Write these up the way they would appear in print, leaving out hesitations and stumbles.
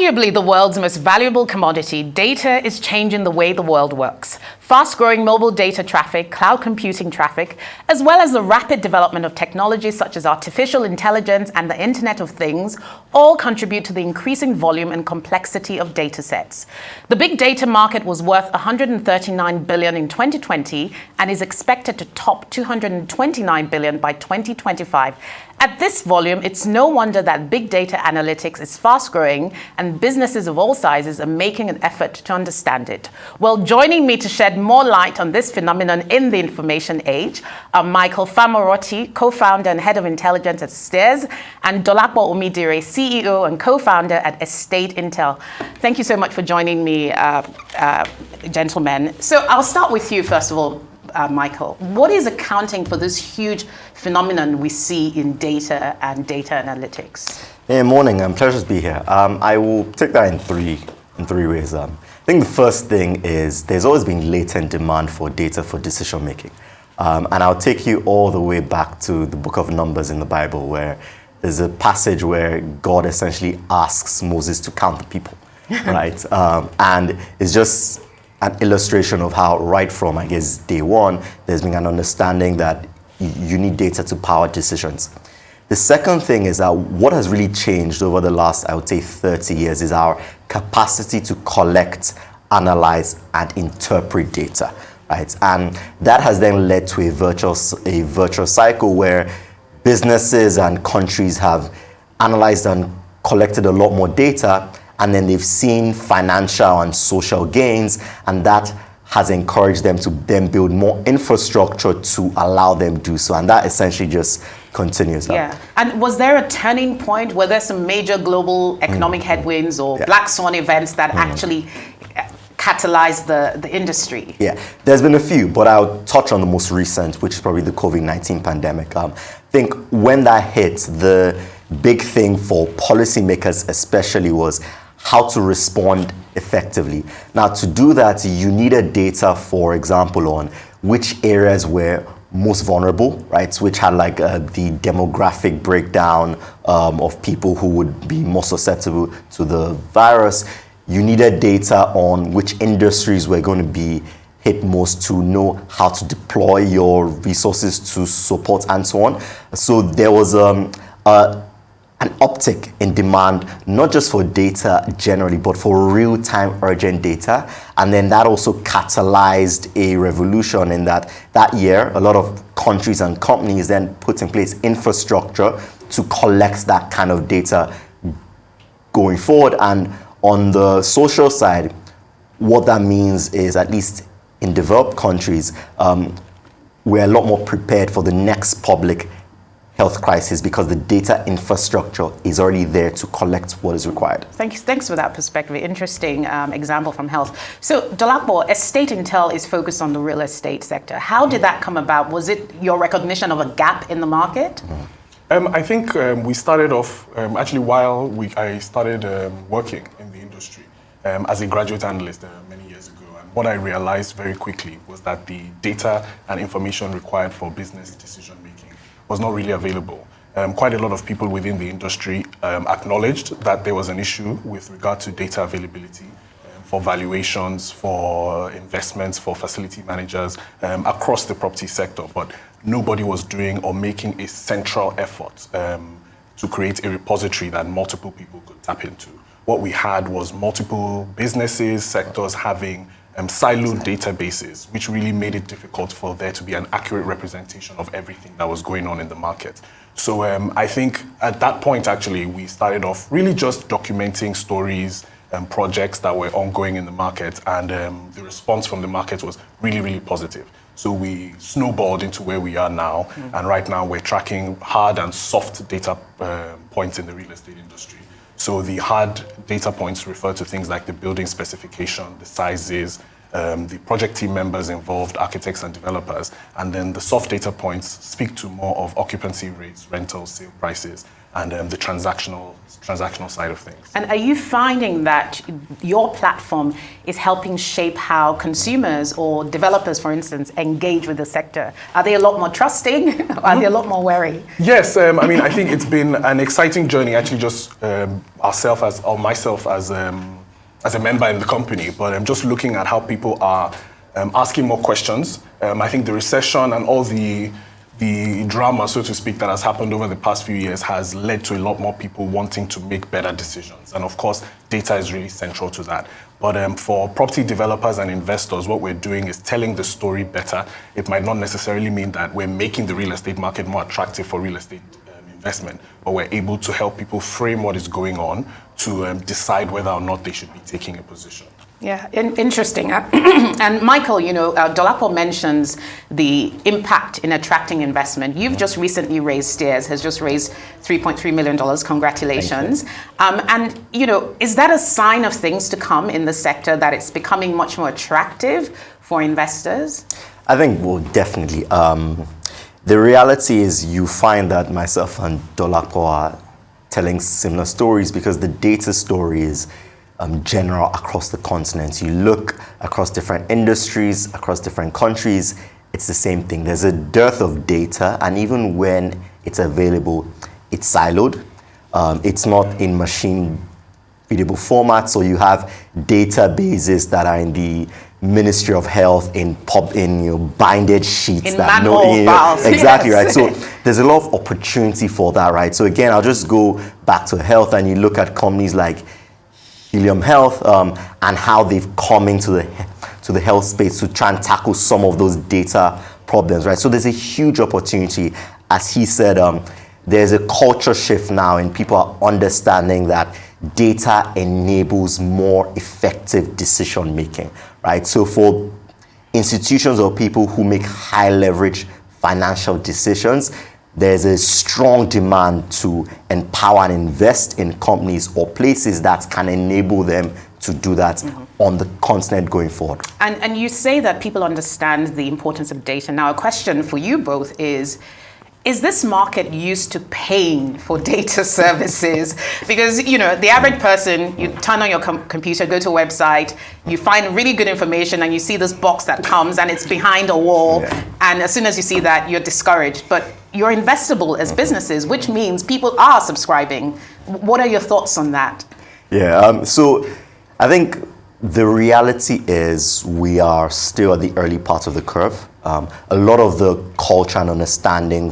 Arguably the world's most valuable commodity, data is changing the way the world works. Fast-growing mobile data traffic, cloud computing traffic, as well as the rapid development of technologies such as artificial intelligence and the Internet of Things, all contribute to the increasing volume and complexity of data sets. The big data market was worth $139 billion in 2020 and is expected to top $229 billion by 2025. At this volume, it's no wonder that big data analytics is fast-growing and businesses of all sizes are making an effort to understand it. Well, joining me to shed more light on this phenomenon in the information age are Michael Famoroti, co-founder and head of intelligence at Steers, and Dolapo Omidire, CEO and co-founder at Estate Intel. Thank you so much for joining me, gentlemen. So I'll start with you, first of all, Michael. What is accounting for this huge phenomenon we see in data and data analytics? Hey, morning. Pleasure to be here. I will take that in three ways. I think the first thing is there's always been latent demand for data for decision making. And I'll take you all the way back to the book of Numbers in the Bible, where there's a passage where God essentially asks Moses to count the people, right? And it's just an illustration of how right from, I guess, day one, there's been an understanding that you need data to power decisions. The second thing is that what has really changed over the last, I would say, 30 years is our capacity to collect, analyze, and interpret data, right? And that has then led to a virtuous cycle where businesses and countries have analyzed and collected a lot more data, and then they've seen financial and social gains, and that has encouraged them to then build more infrastructure to allow them to do so. And that essentially just continues. Yeah. And was there a turning point? Were there some major global economic headwinds or black swan events that actually catalyzed the industry? Yeah, there's been a few, but I'll touch on the most recent, which is probably the COVID-19 pandemic. I think when that hit, the big thing for policymakers especially was how to respond effectively. Now, to do that, you needed data, for example, on which areas were most vulnerable, right? Which had like the demographic breakdown of people who would be more susceptible to the virus. You needed data on which industries were going to be hit most to know how to deploy your resources to support and so on. So there was an uptick in demand, not just for data generally, but for real-time urgent data. And then that also catalyzed a revolution in that year, a lot of countries and companies then put in place infrastructure to collect that kind of data going forward. And on the social side, what that means is, at least in developed countries, we're a lot more prepared for the next public health crisis because the data infrastructure is already there to collect what is required. Thanks for that perspective. Interesting example from health. So, Dolapo, Estate Intel is focused on the real estate sector. How did that come about? Was it your recognition of a gap in the market? I think we started off, actually while I started working in the industry as a graduate analyst many years ago. And what I realized very quickly was that the data and information required for business decision making was not really available. Quite a lot of people within the industry acknowledged that there was an issue with regard to data availability for valuations, for investments, for facility managers across the property sector, but nobody was doing or making a central effort to create a repository that multiple people could tap into. What we had was multiple businesses, sectors having siloed databases, which really made it difficult for there to be an accurate representation of everything that was going on in the market. So I think at that point, actually, we started off really just documenting stories and projects that were ongoing in the market, and the response from the market was really, really positive. So we snowballed into where we are now, and right now we're tracking hard and soft data points in the real estate industry. So the hard data points refer to things like the building specification, the sizes, the project team members involved, architects and developers. And then the soft data points speak to more of occupancy rates, rentals, sale prices, and the transactional side of things. And are you finding that your platform is helping shape how consumers or developers, for instance, engage with the sector? Are they a lot more trusting? Are they a lot more wary? Yes, I think it's been an exciting journey, actually, just myself as a member in the company, but I'm just looking at how people are asking more questions. I think the recession and all the drama, so to speak, that has happened over the past few years has led to a lot more people wanting to make better decisions. And of course, data is really central to that. But for property developers and investors, what we're doing is telling the story better. It might not necessarily mean that we're making the real estate market more attractive for real estate investment, but we're able to help people frame what is going on to decide whether or not they should be taking a position. Yeah, interesting. And Michael, Dolapo mentions the impact in attracting investment. You've just recently raised, Steers has just raised $3.3 million. Congratulations. And, is that a sign of things to come in the sector, that it's becoming much more attractive for investors? I think, well, definitely. The reality is you find that myself and Dolapo are telling similar stories because the data story is general across the continent. You look across different industries, across different countries, it's the same thing. There's a dearth of data, and even when it's available, it's siloed. It's not in machine readable format, so you have databases that are in the Ministry of Health in binded sheets in that files. Exactly, yes. Right. So there's a lot of opportunity for that, right? So again, I'll just go back to health, and you look at companies like Helium Health and how they've come into the health space to try and tackle some of those data problems, right? So there's a huge opportunity. As he said, there's a culture shift now, and people are understanding that data enables more effective decision making, right? So for institutions or people who make high leverage financial decisions, there's a strong demand to empower and invest in companies or places that can enable them to do that on the continent going forward. And you say that people understand the importance of data. Now, a question for you both is this market used to paying for data services? Because, the average person, you turn on your computer, go to a website, you find really good information, and you see this box that comes and it's behind a wall. Yeah. And as soon as you see that, you're discouraged. But you're investable as businesses, which means people are subscribing. What are your thoughts on that? Yeah, so I think the reality is we are still at the early part of the curve. A lot of the culture and understanding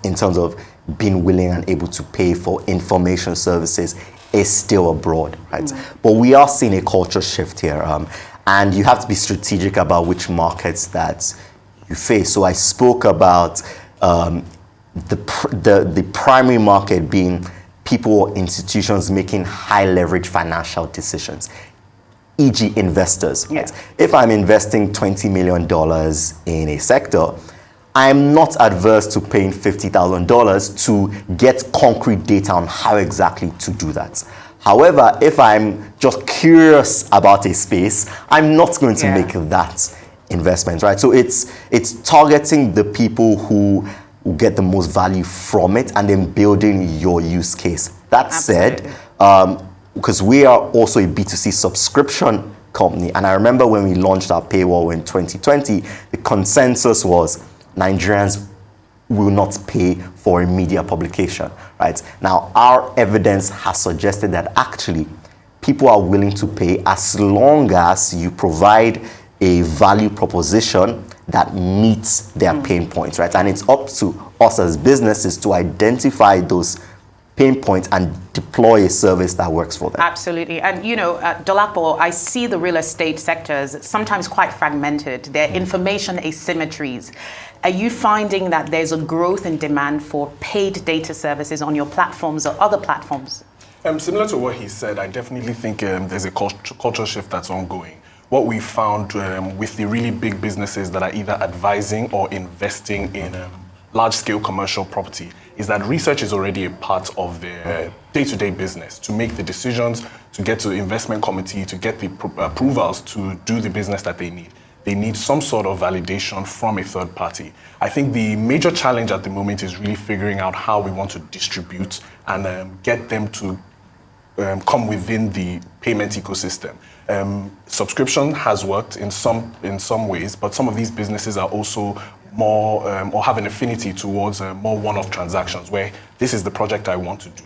in terms of being willing and able to pay for information services is still abroad, right? But we are seeing a culture shift here, and you have to be strategic about which markets that you face. So I spoke about the primary market being people or institutions making high leverage financial decisions, e.g. investors. Yeah. Right? If I'm investing $20 million in a sector, I'm not adverse to paying $50,000 to get concrete data on how exactly to do that. However, if I'm just curious about a space, I'm not going to make that investment, right? So it's targeting the people who get the most value from it and then building your use case. That said, because we are also a B2C subscription company, and I remember when we launched our paywall in 2020, the consensus was Nigerians will not pay for a media publication, right? Now, our evidence has suggested that actually people are willing to pay as long as you provide a value proposition that meets their pain points, right? And it's up to us as businesses to identify those pain points and deploy a service that works for them. Absolutely. And, Dolapo, I see the real estate sector as sometimes quite fragmented. There are information asymmetries. Are you finding that there's a growth in demand for paid data services on your platforms or other platforms? Similar to what he said, I definitely think there's a culture shift that's ongoing. What we found with the really big businesses that are either advising or investing in large-scale commercial property is that research is already a part of their day-to-day business, to make the decisions, to get to the investment committee, to get the approvals to do the business that they need. they need some sort of validation from a third party. I think the major challenge at the moment is really figuring out how we want to distribute and get them to come within the payment ecosystem. Subscription has worked in some ways, but some of these businesses are also more or have an affinity towards more one-off transactions where this is the project I want to do.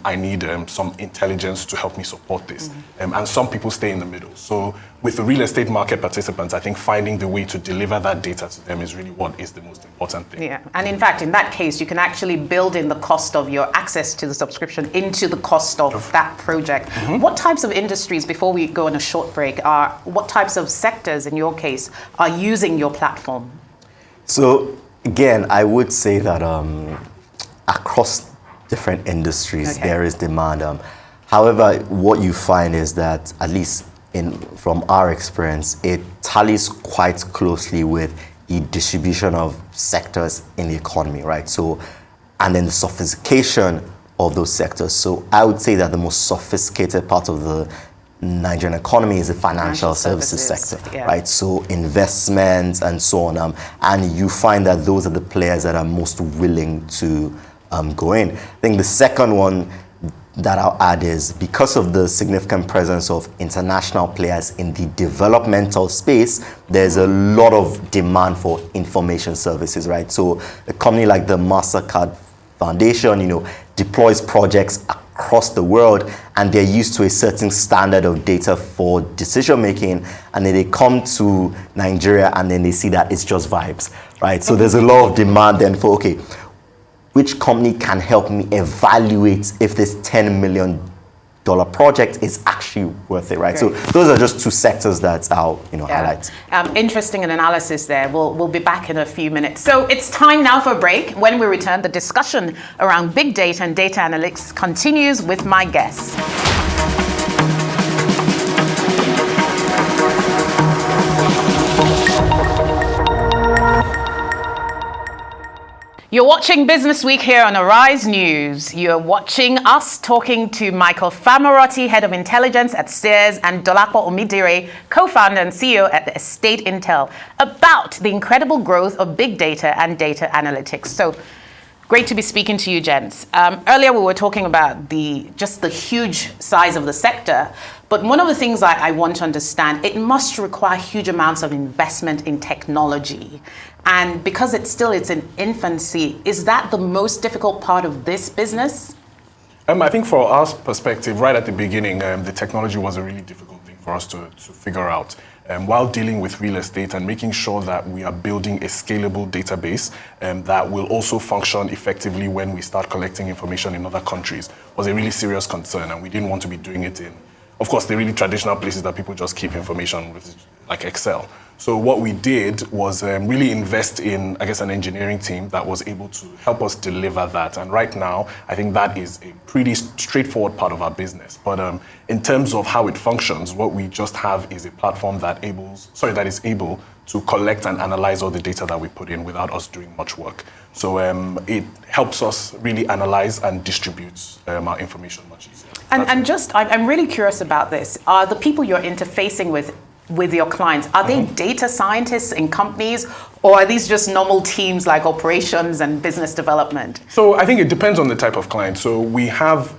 I need some intelligence to help me support this. And some people stay in the middle. So with the real estate market participants, I think finding the way to deliver that data to them is really what is the most important thing. Yeah, and in fact, in that case, you can actually build in the cost of your access to the subscription into the cost of that project. What types of industries, before we go on a short break, what types of sectors, in your case, are using your platform? So again, I would say that across different industries, there is demand. However, what you find is that, at least from our experience, it tallies quite closely with the distribution of sectors in the economy, right? So, and then the sophistication of those sectors. So I would say that the most sophisticated part of the Nigerian economy is the financial services sector, right? So investments and so on. And you find that those are the players that are most willing to go in. I think the second one that I'll add is, because of the significant presence of international players in the developmental space, there's a lot of demand for information services, right? So a company like the MasterCard Foundation, deploys projects across the world, and they're used to a certain standard of data for decision making, and then they come to Nigeria and then they see that it's just vibes, right? So there's a lot of demand then for, okay, which company can help me evaluate if this $10 million project is actually worth it, right? Great. So those are just two sectors that I'll highlight. Interesting analysis there. We'll be back in a few minutes. So it's time now for a break. When we return, the discussion around big data and data analytics continues with my guests. You're watching Business Week here on Arise News. You're watching us talking to Michael Famoroti, Head of Intelligence at Sears, and Dolapo Omidire, co-founder and CEO at Estate Intel, about the incredible growth of big data and data analytics. So great to be speaking to you, gents. Earlier we were talking about just the huge size of the sector, but one of the things I want to understand, it must require huge amounts of investment in technology. And because it's in infancy, is that the most difficult part of this business? I think for our perspective, right at the beginning, the technology was a really difficult thing for us to figure out. While dealing with real estate and making sure that we are building a scalable database that will also function effectively when we start collecting information in other countries was a really serious concern, and we didn't want to be doing it in, of course, the really traditional places that people just keep information with, like Excel. So what we did was really invest in, an engineering team that was able to help us deliver that. And right now, I think that is a pretty straightforward part of our business. But in terms of how it functions, what we just have is a platform that is able to collect and analyze all the data that we put in without us doing much work. So it helps us really analyze and distribute our information much easier. I'm really curious about this. Are the people you're interfacing with your clients, are they data scientists in companies, or are these just normal teams like operations and business development? So I think it depends on the type of client. So we have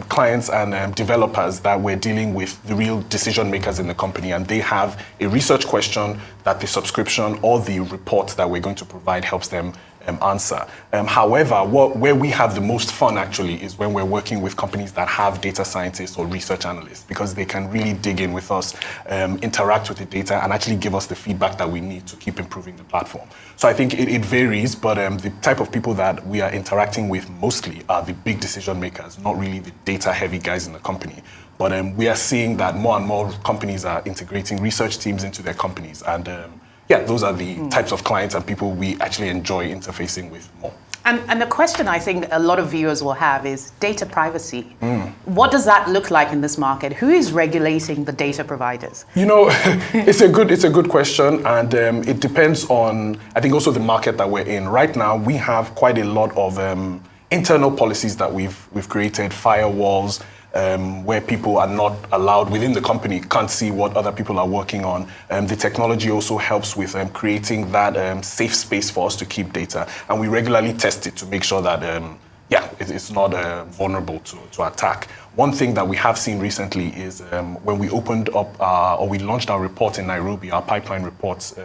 clients and developers that we're dealing with, the real decision makers in the company, and they have a research question that the subscription or the report that we're going to provide helps them answer. However, where we have the most fun actually is when we're working with companies that have data scientists or research analysts, because they can really dig in with us, interact with the data, and actually give us the feedback that we need to keep improving the platform. So I think it varies, but the type of people that we are interacting with mostly are the big decision makers, not really the data heavy guys in the company. But we are seeing that more and more companies are integrating research teams into their companies, and those are the types of clients and people we actually enjoy interfacing with more. And the question I think a lot of viewers will have is data privacy. What does that look like in this market? Who is regulating the data providers? It's a good question, and it depends on, I think, also the market that we're in. Right now, we have quite a lot of internal policies that we've created, firewalls, where people are not allowed within the company, can't see what other people are working on. The technology also helps with creating that safe space for us to keep data. And we regularly test it to make sure that it's not vulnerable to attack. One thing that we have seen recently is when we opened up or we launched our report in Nairobi, our pipeline reports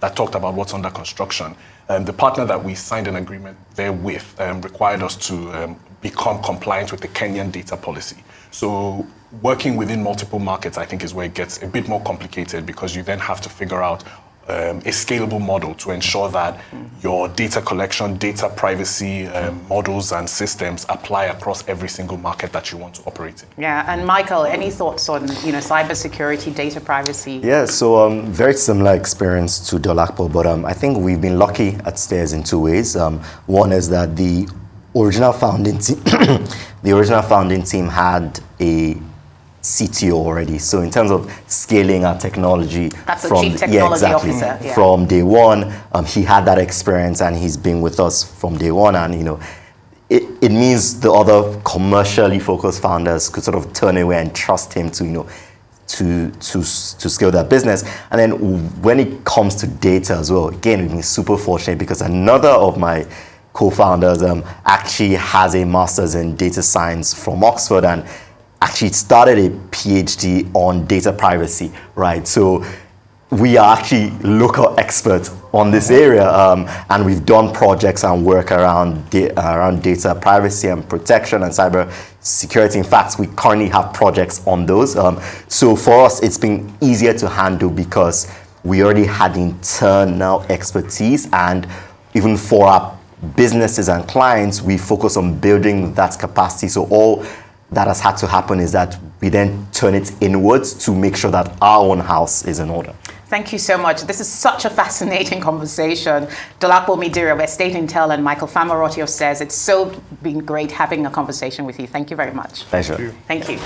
that talked about what's under construction. The partner that we signed an agreement there with required us to become compliant with the Kenyan data policy. So working within multiple markets, I think, is where it gets a bit more complicated, because you then have to figure out a scalable model to ensure that your data collection, data privacy models and systems apply across every single market that you want to operate in. Yeah, and Michael, any thoughts on cybersecurity, data privacy? Yeah, so very similar experience to Dolapo, but I think we've been lucky at Stairs in two ways. One is that the original founding team had a CTO already. So in terms of scaling our technology, that's the chief technology officer. Yeah. From day one, he had that experience and he's been with us from day one. And it means the other commercially focused founders could sort of turn away and trust him to scale their business. And then when it comes to data as well, again, we've been super fortunate because another of my co-founders actually has a master's in data science from Oxford and actually started a PhD on data privacy, right? So we are actually local experts on this area, and we've done projects and work around data privacy and protection and cyber security. In fact, we currently have projects on those. So for us, it's been easier to handle because we already had internal expertise, and even for our businesses and clients, we focus on building that capacity. So all that has had to happen is that we then turn it inwards to make sure that our own house is in order. Thank you so much. This is such a fascinating conversation. Dolapo Omidire of Estate Intel and Michael Famoroti of Stairs. It's so been great having a conversation with you. Thank you very much. Pleasure. Thank you.